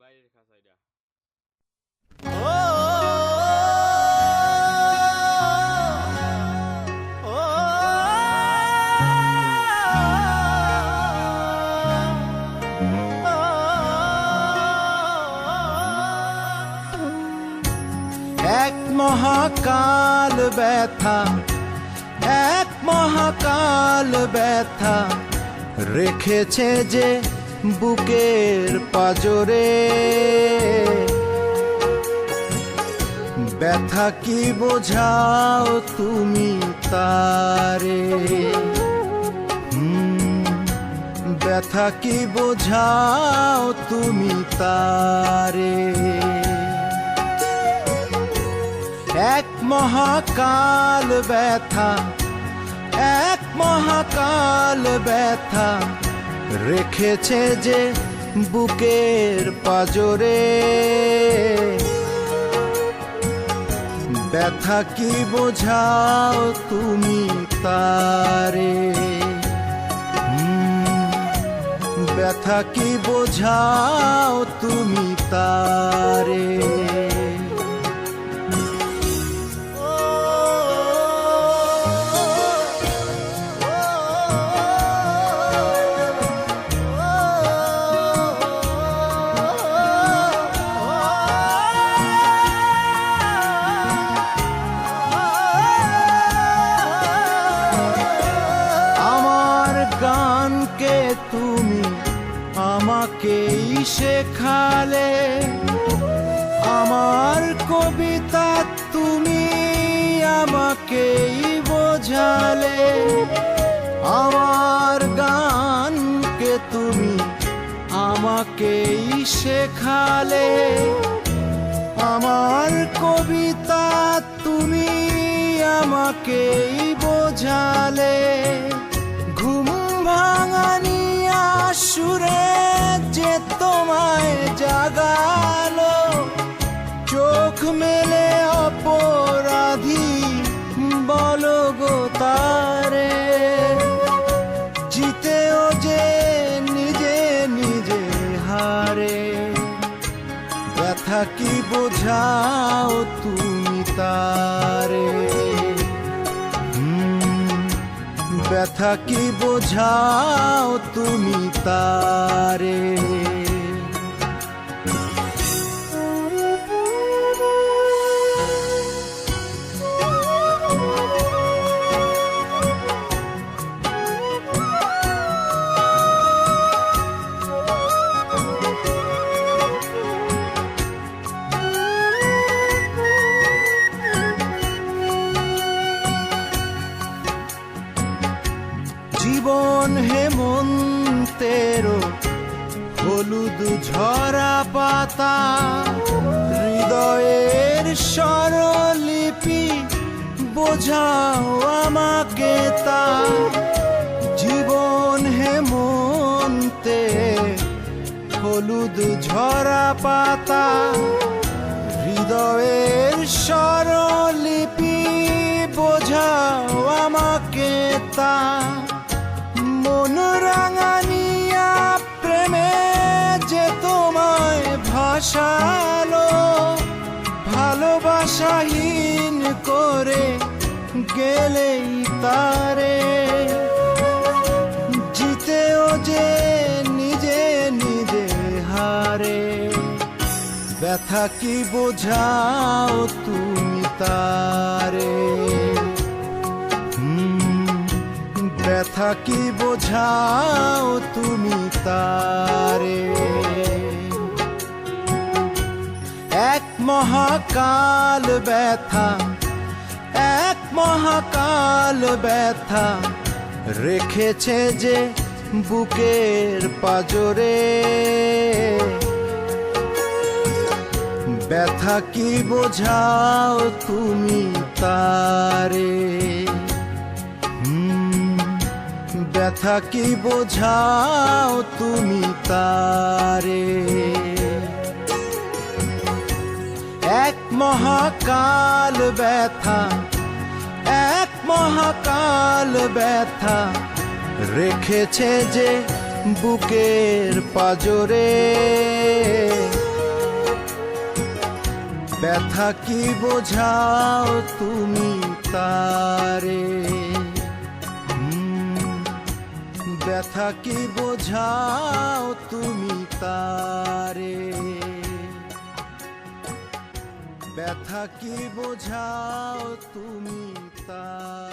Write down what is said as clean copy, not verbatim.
বাইরের খাঁচা এটা। এক মহাকাল ব্যথা, এক মহাকাল ব্যথা রেখেছে যে বুকের পাজরে। ব্যথা কি বোঝাও তুমি তারে, ব্যথা কি বোঝাও তুমি তারে। এক মহাকাল ব্যথা, এক মহাকাল ব্যথা রেখেছে যে বুকের পাজরে। ব্যথা কি বোঝাও তুমি তারে, ব্যথা কি বোঝাও তুমি তারে। গানকে তুমি আমাকেই শেখালে, আমার কবিতা তুমি আমাকেই বোঝালে। আমার গানকে তুমি আমাকেই শেখালে, আমার কবিতা তুমি আমাকেই বোঝালে। ঘুম ভাঙানিয়া সুরে যে তোমায় জাগালো, চোখ মেলে অপরাধী বলো গো তারে। জিতেও যে নিজে নিজে হারে, ব্যথা কি বোঝাও তুমি তারে, ব্যথা কি বোঝাও তুমি তারে। জীবন হেমন্তের হলুদ ঝরা পাতা, হৃদয়ের স্বরলিপি বোঝাও আমাকে তা। জীবন হেমন্তে হলুদ ঝরা পাতা, হৃদয়ের স্বরলিপি বোঝাও আমাকে তা। মন রাঙানিয়া প্রেমে যে তোমায় ভাসালো, ভালোবাসাহীন করে গেলেই তারে। জিতেও যে নিজে নিজে হারে, ব্যথা কি বোঝাও তুমি তারে, ব্যথা কি বোঝাও তুমি তারে। এক মহাকাল ব্যথা, এক মহাকাল ব্যথা রেখেছে যে বুকের পাজরে। ব্যথা কি বোঝাও তুমি তারে, ব্যথা কি বোঝাও তুমি তারে। এক মহাকাল ব্যথা, এক মহাকাল ব্যথা রেখেছে যে বুকের পাজরে। ব্যথা কি বোঝাও তুমি তারে, ব্যথা কি বোঝাও তুমি তারে, ব্যথা কি বোঝাও তুমি তারে।